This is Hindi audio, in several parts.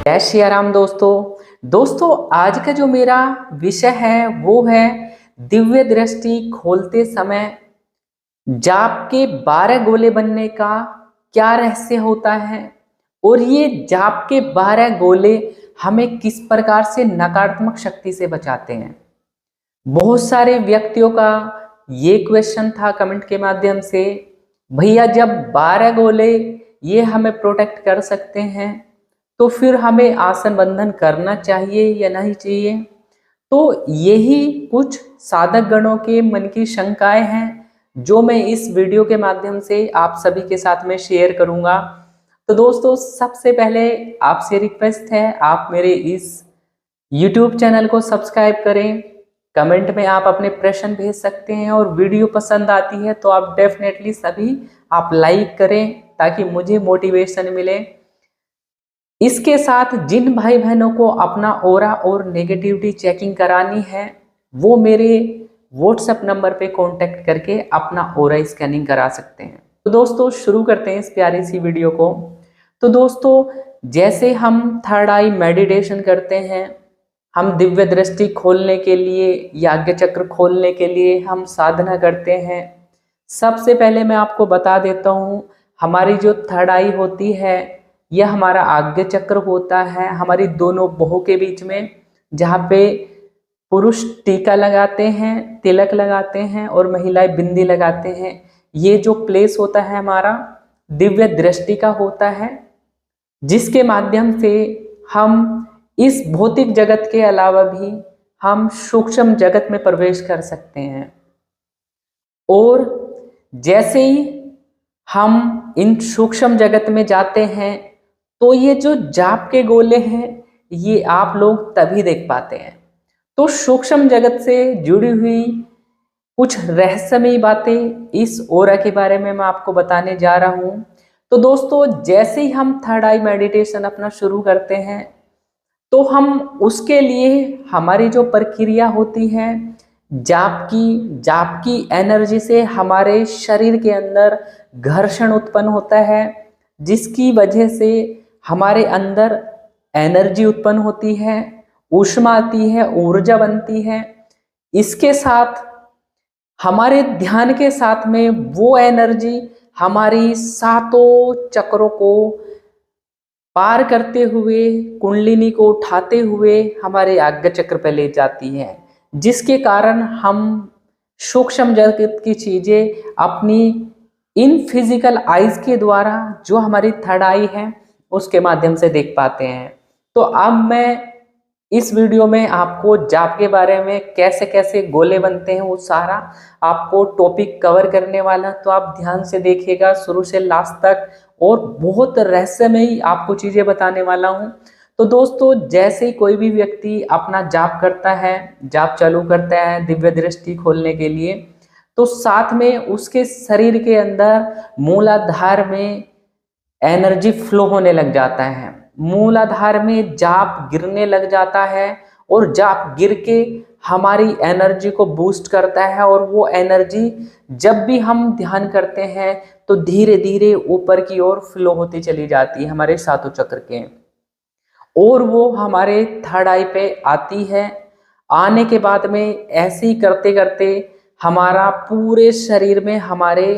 जय श्री राम दोस्तों आज का जो मेरा विषय है वो है दिव्य दृष्टि खोलते समय जाप के 12 गोले बनने का क्या रहस्य होता है और ये जाप के 12 गोले हमें किस प्रकार से नकारात्मक शक्ति से बचाते हैं। बहुत सारे व्यक्तियों का ये क्वेश्चन था कमेंट के माध्यम से, भैया जब 12 गोले ये हमें प्रोटेक्ट कर सकते हैं तो फिर हमें आसन बंधन करना चाहिए या नहीं चाहिए। तो यही कुछ साधक गणों के मन की शंकाएं हैं जो मैं इस वीडियो के माध्यम से आप सभी के साथ में शेयर करूंगा। तो दोस्तों सबसे पहले आपसे रिक्वेस्ट है, आप मेरे इस YouTube चैनल को सब्सक्राइब करें। कमेंट में आप अपने प्रश्न भेज सकते हैं और वीडियो पसंद आती है तो आप डेफिनेटली सभी आप लाइक करें ताकि मुझे मोटिवेशन मिले। इसके साथ जिन भाई बहनों को अपना ऑरा और नेगेटिविटी चेकिंग करानी है वो मेरे व्हाट्सएप नंबर पे कांटेक्ट करके अपना ऑरा स्कैनिंग करा सकते हैं। तो दोस्तों शुरू करते हैं इस प्यारी सी वीडियो को। तो दोस्तों जैसे हम थर्ड आई मेडिटेशन करते हैं, हम दिव्य दृष्टि खोलने के लिए याज्ञ चक्र खोलने के लिए हम साधना करते हैं। सबसे पहले मैं आपको बता देता हूँ, हमारी जो थर्ड आई होती है यह हमारा आज्ञा चक्र होता है, हमारी दोनों बाहों के बीच में, जहाँ पे पुरुष टीका लगाते हैं, तिलक लगाते हैं और महिलाएं बिंदी लगाते हैं। ये जो प्लेस होता है हमारा दिव्य दृष्टि का होता है, जिसके माध्यम से हम इस भौतिक जगत के अलावा भी हम सूक्ष्म जगत में प्रवेश कर सकते हैं। और जैसे ही हम इन सूक्ष्म जगत में जाते हैं तो ये जो जाप के गोले हैं ये आप लोग तभी देख पाते हैं। तो सूक्ष्म जगत से जुड़ी हुई कुछ रहस्यमयी बातें इस ऑरा के बारे में मैं आपको बताने जा रहा हूं। तो दोस्तों जैसे ही हम थर्ड आई मेडिटेशन अपना शुरू करते हैं तो हम उसके लिए हमारी जो प्रक्रिया होती है जाप की एनर्जी से हमारे शरीर के अंदर घर्षण उत्पन्न होता है, जिसकी वजह से हमारे अंदर एनर्जी उत्पन्न होती है, ऊष्मा आती है, ऊर्जा बनती है। इसके साथ हमारे ध्यान के साथ में वो एनर्जी हमारी सातों चक्रों को पार करते हुए, कुंडलिनी को उठाते हुए हमारे आज्ञा चक्र पर ले जाती है, जिसके कारण हम सूक्ष्म जगत की चीजें अपनी इन फिजिकल आईज के द्वारा, जो हमारी थर्ड आई है, उसके माध्यम से देख पाते हैं। तो अब मैं इस वीडियो में आपको जाप के बारे में कैसे कैसे गोले बनते हैं वो सारा आपको टॉपिक कवर करने वाला, तो आप ध्यान से देखिएगा शुरू से लास्ट तक, और बहुत रहस्यमयी आपको चीजें बताने वाला हूं। तो दोस्तों जैसे ही कोई भी व्यक्ति अपना जाप करता है, जाप चालू करता है दिव्य दृष्टि खोलने के लिए, तो साथ में उसके शरीर के अंदर मूलाधार में एनर्जी फ्लो होने लग जाता है, मूलाधार में जाप गिरने लग जाता है और जाप गिर के हमारी एनर्जी को बूस्ट करता है। और वो एनर्जी जब भी हम ध्यान करते हैं तो धीरे धीरे ऊपर की ओर फ्लो होती चली जाती है हमारे सातों चक्र के, और वो हमारे थर्ड आई पे आती है। आने के बाद में ऐसे ही करते करते हमारा पूरे शरीर में हमारे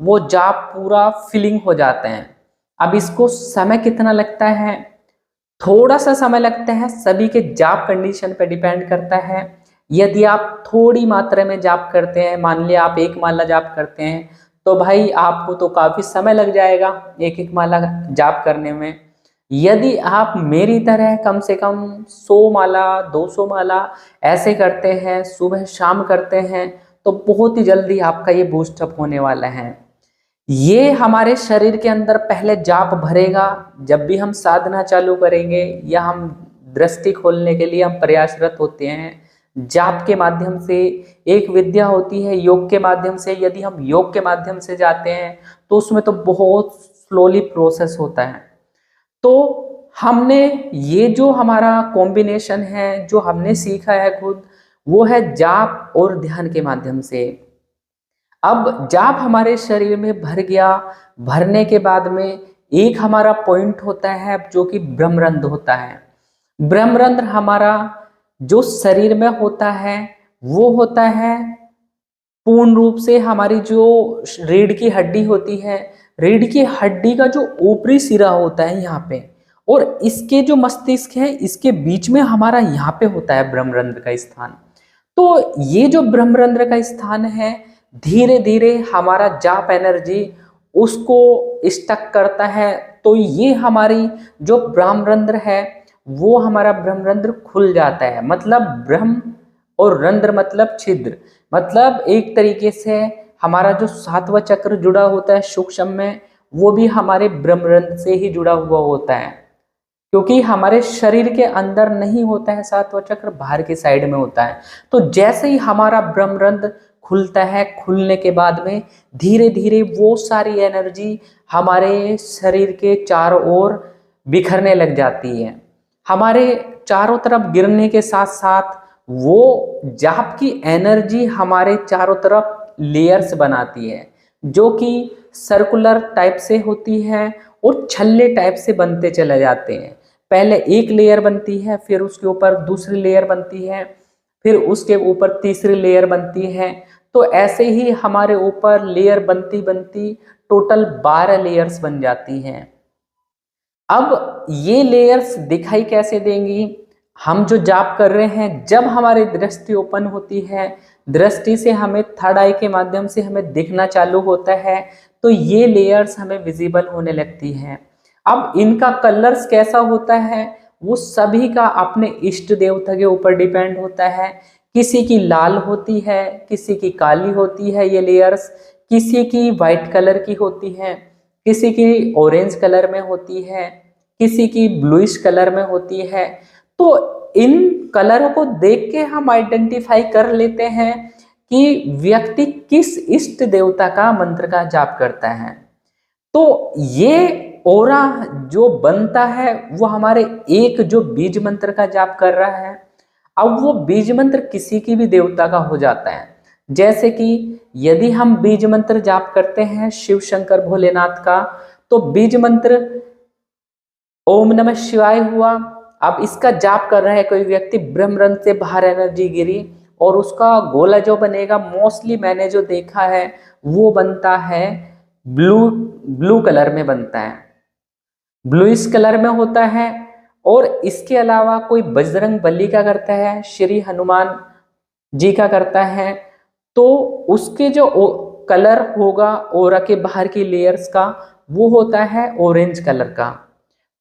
वो जाप पूरा फिलिंग हो जाते हैं। अब इसको समय कितना लगता है, थोड़ा सा समय लगता है, सभी के जाप कंडीशन पे डिपेंड करता है। यदि आप थोड़ी मात्रा में जाप करते हैं, मान लिया आप 1 माला जाप करते हैं, तो भाई आपको तो काफी समय लग जाएगा एक माला जाप करने में। यदि आप मेरी तरह कम से कम 100 माला 200 माला ऐसे करते हैं, सुबह शाम करते हैं, तो बहुत ही जल्दी आपका ये बूस्टअप होने वाला है। ये हमारे शरीर के अंदर पहले जाप भरेगा जब भी हम साधना चालू करेंगे या हम दृष्टि खोलने के लिए हम प्रयासरत होते हैं। जाप के माध्यम से एक विद्या होती है योग के माध्यम से, यदि हम योग के माध्यम से जाते हैं तो उसमें तो बहुत स्लोली प्रोसेस होता है। तो हमने ये जो हमारा कॉम्बिनेशन है, जो हमने सीखा है खुद, वो है जाप और ध्यान के माध्यम से। अब जाप हमारे शरीर में भर गया, भरने के बाद में एक हमारा पॉइंट होता है जो कि ब्रह्मरंध्र होता है। ब्रह्मरंध्र हमारा जो शरीर में होता है वो होता है पूर्ण रूप से हमारी जो रीढ़ की हड्डी होती है, रीढ़ की हड्डी का जो ऊपरी सिरा होता है यहाँ पे, और इसके जो मस्तिष्क है इसके बीच में हमारा यहाँ पे होता है ब्रह्मरंध्र का स्थान। तो ये जो ब्रह्मरंध्र का स्थान है धीरे धीरे हमारा जाप एनर्जी उसको स्टक करता है। तो ये हमारी जो ब्रह्मरंध्र है वो हमारा ब्रह्मरंध्र खुल जाता है। मतलब ब्रह्म और रंध्र मतलब छिद्र, मतलब एक तरीके से हमारा जो सातवां चक्र जुड़ा होता है सूक्ष्म में वो भी हमारे ब्रह्मरंध्र से ही जुड़ा हुआ होता है, क्योंकि हमारे शरीर के अंदर नहीं होता है सातवां चक्र, बाहर के साइड में होता है। तो जैसे ही हमारा ब्रह्मरंध्र खुलता है, खुलने के बाद में धीरे धीरे वो सारी एनर्जी हमारे शरीर के चारों ओर बिखरने लग जाती है। हमारे चारों तरफ गिरने के साथ साथ वो जाप की एनर्जी हमारे चारों तरफ लेयर्स बनाती है, जो कि सर्कुलर टाइप से होती है और छल्ले टाइप से बनते चले जाते हैं। पहले एक लेयर बनती है, फिर उसके ऊपर दूसरी लेयर बनती है, फिर उसके ऊपर तीसरी लेयर बनती है। तो ऐसे ही हमारे ऊपर लेयर बनती बनती टोटल 12 लेयर्स बन जाती हैं। अब ये लेयर्स दिखाई कैसे देंगी? हम जो जाप कर रहे हैं, जब हमारी दृष्टि ओपन होती है, दृष्टि से हमें थर्ड आई के माध्यम से हमें दिखना चालू होता है, तो ये लेयर्स हमें विजिबल होने लगती हैं। अब इनका कलर्स कैसा होता है वो सभी का अपने इष्ट देवता के ऊपर डिपेंड होता है। किसी की लाल होती है, किसी की काली होती है ये लेयर्स, किसी की वाइट कलर की होती है, किसी की ऑरेंज कलर में होती है, किसी की ब्लूइश कलर में होती है। तो इन कलरों को देख के हम आइडेंटिफाई कर लेते हैं कि व्यक्ति किस इष्ट देवता का मंत्र का जाप करता है। तो ये ओरा जो बनता है वो हमारे एक जो बीज मंत्र का जाप कर रहा है, अब वो बीज मंत्र किसी की भी देवता का हो जाता है। जैसे कि यदि हम बीज मंत्र जाप करते हैं शिव शंकर भोलेनाथ का, तो बीज मंत्र ओम नमः शिवाय हुआ। अब इसका जाप कर रहा है कोई व्यक्ति, ब्रह्मरंध्र से बाहर एनर्जी गिरी और उसका गोला जो बनेगा, मोस्टली मैंने जो देखा है वो बनता है ब्लू कलर में बनता है, ब्लूइश कलर में होता है। और इसके अलावा कोई बजरंग बली का करता है, श्री हनुमान जी का करता है, तो उसके जो कलर होगा ओरा के बाहर की लेयर्स का वो होता है ऑरेंज कलर का।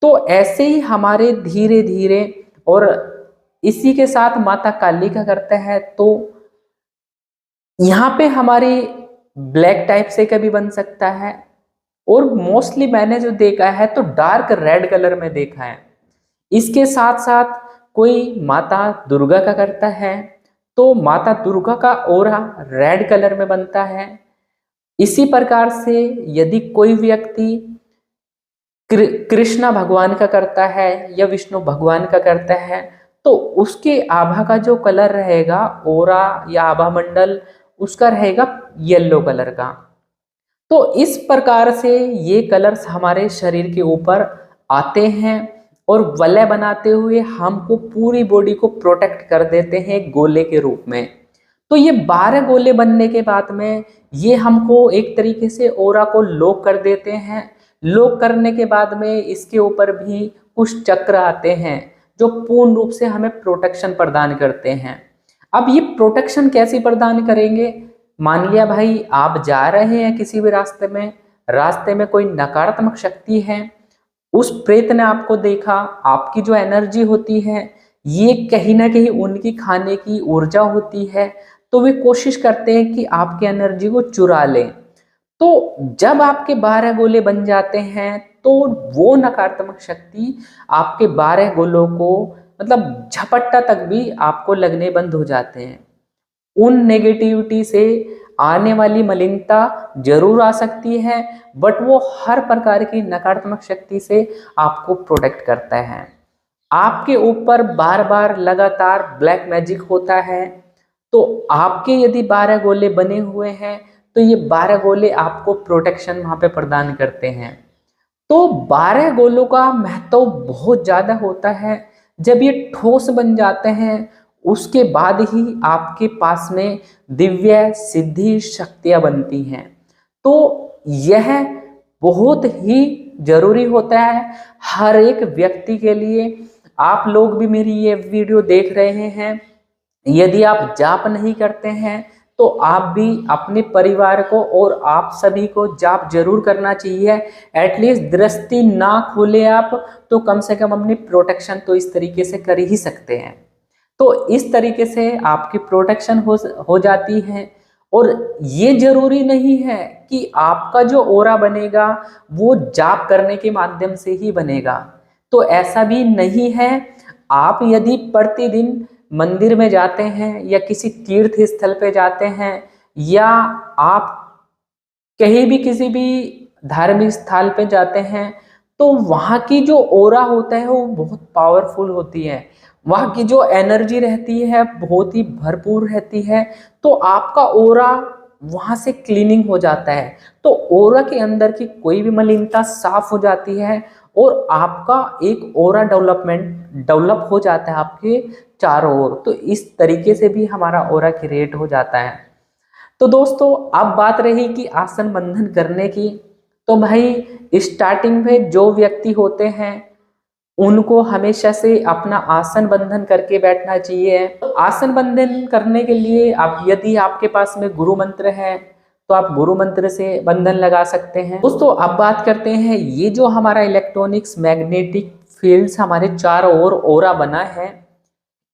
तो ऐसे ही हमारे धीरे धीरे, और इसी के साथ माता काली का करता है, तो यहाँ पे हमारी ब्लैक टाइप से कभी बन सकता है, और मोस्टली मैंने जो देखा है तो डार्क रेड कलर में देखा है। इसके साथ साथ कोई माता दुर्गा का करता है, तो माता दुर्गा का ओरा रेड कलर में बनता है। इसी प्रकार से यदि कोई व्यक्ति कृष्णा भगवान का करता है या विष्णु भगवान का करता है, तो उसके आभा का जो कलर रहेगा, ओरा या आभा मंडल, उसका रहेगा येलो कलर का। तो इस प्रकार से ये कलर्स हमारे शरीर के ऊपर आते हैं और वलय बनाते हुए हमको पूरी बॉडी को प्रोटेक्ट कर देते हैं गोले के रूप में। तो ये 12 गोले बनने के बाद में ये हमको एक तरीके से ओरा को लॉक कर देते हैं। लॉक करने के बाद में इसके ऊपर भी कुछ चक्र आते हैं जो पूर्ण रूप से हमें प्रोटेक्शन प्रदान करते हैं। अब ये प्रोटेक्शन कैसे प्रदान करेंगे? मान लिया भाई आप जा रहे हैं किसी भी रास्ते में कोई नकारात्मक शक्ति है, उस प्रेत ने आपको देखा, आपकी जो एनर्जी होती है ये कहीं ना कहीं उनकी खाने की ऊर्जा होती है, तो वे कोशिश करते हैं कि आपकी एनर्जी को चुरा लें। तो जब आपके 12 गोले बन जाते हैं तो वो नकारात्मक शक्ति आपके 12 गोलों को मतलब झपट्टा तक भी आपको लगने बंद हो जाते हैं। उन नेगेटिविटी से आने वाली मलिनता जरूर आ सकती है, बट वो हर प्रकार की नकारात्मक शक्ति से आपको प्रोटेक्ट करता है। आपके ऊपर बार बार लगातार ब्लैक मैजिक होता है, तो आपके यदि 12 गोले बने हुए हैं तो ये 12 गोले आपको प्रोटेक्शन वहाँ पे प्रदान करते हैं। तो 12 गोलों का महत्व बहुत ज़्यादा होता है। जब ये ठोस बन जाते हैं उसके बाद ही आपके पास में दिव्य सिद्धि शक्तियाँ बनती हैं। तो यह बहुत ही जरूरी होता है हर एक व्यक्ति के लिए। आप लोग भी मेरी ये वीडियो देख रहे हैं, यदि आप जाप नहीं करते हैं तो आप भी अपने परिवार को और आप सभी को जाप जरूर करना चाहिए। एटलीस्ट दृष्टि ना खोले आप तो कम से कम अपनी प्रोटेक्शन तो इस तरीके से कर ही सकते हैं। तो इस तरीके से आपकी प्रोटेक्शन हो जाती है। और ये जरूरी नहीं है कि आपका जो ओरा बनेगा वो जाप करने के माध्यम से ही बनेगा, तो ऐसा भी नहीं है। आप यदि प्रतिदिन मंदिर में जाते हैं या किसी तीर्थ स्थल पे जाते हैं या आप कहीं भी किसी भी धार्मिक स्थल पे जाते हैं तो वहाँ की जो ओरा होता है वो बहुत पावरफुल होती है। वहाँ की जो एनर्जी रहती है बहुत ही भरपूर रहती है। तो आपका ओरा वहाँ से क्लीनिंग हो जाता है, तो ओरा के अंदर की कोई भी मलिनता साफ हो जाती है और आपका एक ओरा डेवलप हो जाता है आपके चारों ओर। तो इस तरीके से भी हमारा ओरा क्रिएट हो जाता है। तो दोस्तों अब बात रही कि आसन बंधन करने की, तो भाई स्टार्टिंग में जो व्यक्ति होते हैं उनको हमेशा से अपना आसन बंधन करके बैठना चाहिए। आसन बंधन करने के लिए आप यदि आपके पास में गुरु मंत्र है तो आप गुरु मंत्र से बंधन लगा सकते हैं। दोस्तों अब बात करते हैं ये जो हमारा इलेक्ट्रॉनिक्स मैग्नेटिक फील्ड्स हमारे चारों ओर ओरा बना है,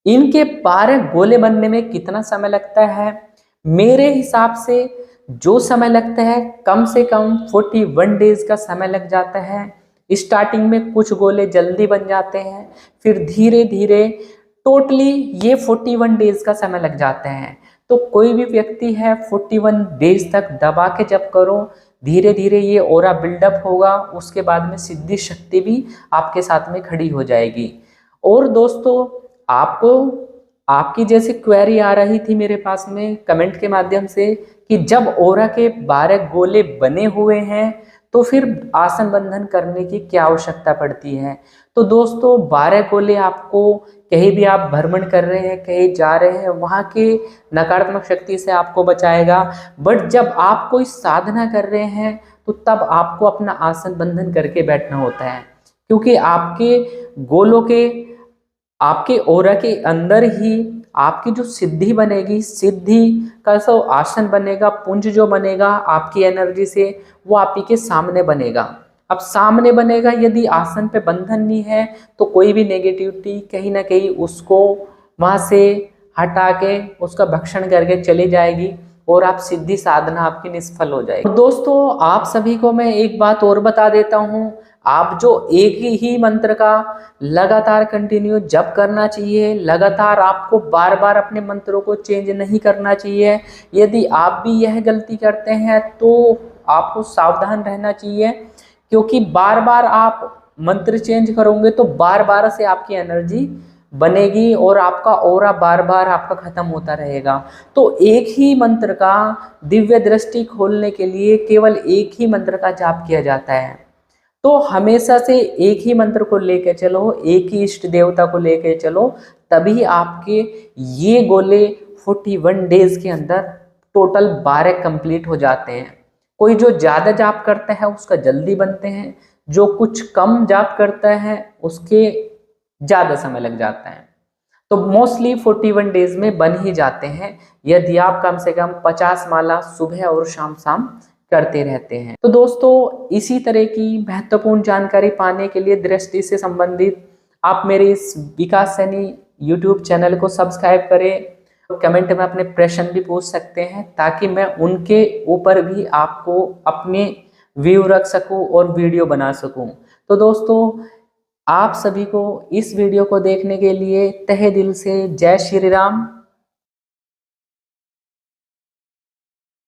इनके 12 गोले बनने में कितना समय लगता है? मेरे हिसाब से जो समय लगता है कम से कम 41 डेज का समय लग जाता है। स्टार्टिंग में कुछ गोले जल्दी बन जाते हैं, फिर धीरे धीरे टोटली ये 41 डेज का समय लग जाते हैं। तो कोई भी व्यक्ति है 41 डेज तक दबा के जब करो, धीरे धीरे ये ओरा बिल्डअप होगा, उसके बाद में सिद्धि शक्ति भी आपके साथ में खड़ी हो जाएगी। और दोस्तों आपको आपकी जैसे क्वेरी आ रही थी मेरे पास में कमेंट के माध्यम से कि जब ओरा के 12 गोले बने हुए हैं तो फिर आसन बंधन करने की क्या आवश्यकता पड़ती है? तो दोस्तों 12 गोले आपको कहीं भी आप भ्रमण कर रहे हैं, कहीं जा रहे हैं, वहाँ के नकारात्मक शक्ति से आपको बचाएगा। बट जब आप कोई साधना कर रहे हैं तो तब आपको अपना आसन बंधन करके बैठना होता है, क्योंकि आपके गोलों के आपके ओरा के अंदर ही आपकी जो सिद्धि बनेगी, सिद्धि का जो आसन बनेगा, पुंज जो बनेगा आपकी एनर्जी से, वो आप ही के सामने बनेगा। अब सामने बनेगा, यदि आसन पे बंधन नहीं है तो कोई भी नेगेटिविटी कहीं ना कहीं उसको वहां से हटा के उसका भक्षण करके चली जाएगी और आप सिद्धि साधना आपकी निष्फल हो जाएगी। दोस्तों आप सभी को मैं एक बात और बता देता हूँ, आप जो एक ही मंत्र का लगातार कंटिन्यू जप करना चाहिए, लगातार आपको बार बार अपने मंत्रों को चेंज नहीं करना चाहिए। यदि आप भी यह गलती करते हैं तो आपको सावधान रहना चाहिए, क्योंकि बार बार आप मंत्र चेंज करोगे तो बार बार से आपकी एनर्जी बनेगी और आपका ओरा बार बार आपका खत्म होता रहेगा। तो एक ही मंत्र का दिव्य दृष्टि खोलने के लिए केवल एक ही मंत्र का जाप किया जाता है। तो हमेशा से एक ही मंत्र को लेकर चलो, एक ही इष्ट देवता को लेकर चलो, तभी आपके ये गोले 41 डेज के अंदर टोटल 12 कंप्लीट हो जाते हैं। कोई जो ज़्यादा जाप करता है उसका जल्दी बनते हैं, जो कुछ कम जाप करता है उसके ज़्यादा समय लग जाता है। तो मोस्टली 41 डेज में बन ही जाते हैं, यदि आप कम से कम 50 माला सुबह और शाम शाम करते रहते हैं। तो दोस्तों इसी तरह की महत्वपूर्ण जानकारी पाने के लिए दृष्टि से संबंधित आप मेरे इस विकास सैनी यूट्यूब चैनल को सब्सक्राइब करें। कमेंट में अपने प्रश्न भी पूछ सकते हैं ताकि मैं उनके ऊपर भी आपको अपने व्यू रख सकूं और वीडियो बना सकूं। तो दोस्तों आप सभी को इस वीडियो को देखने के लिए तहे दिल से जय श्री राम।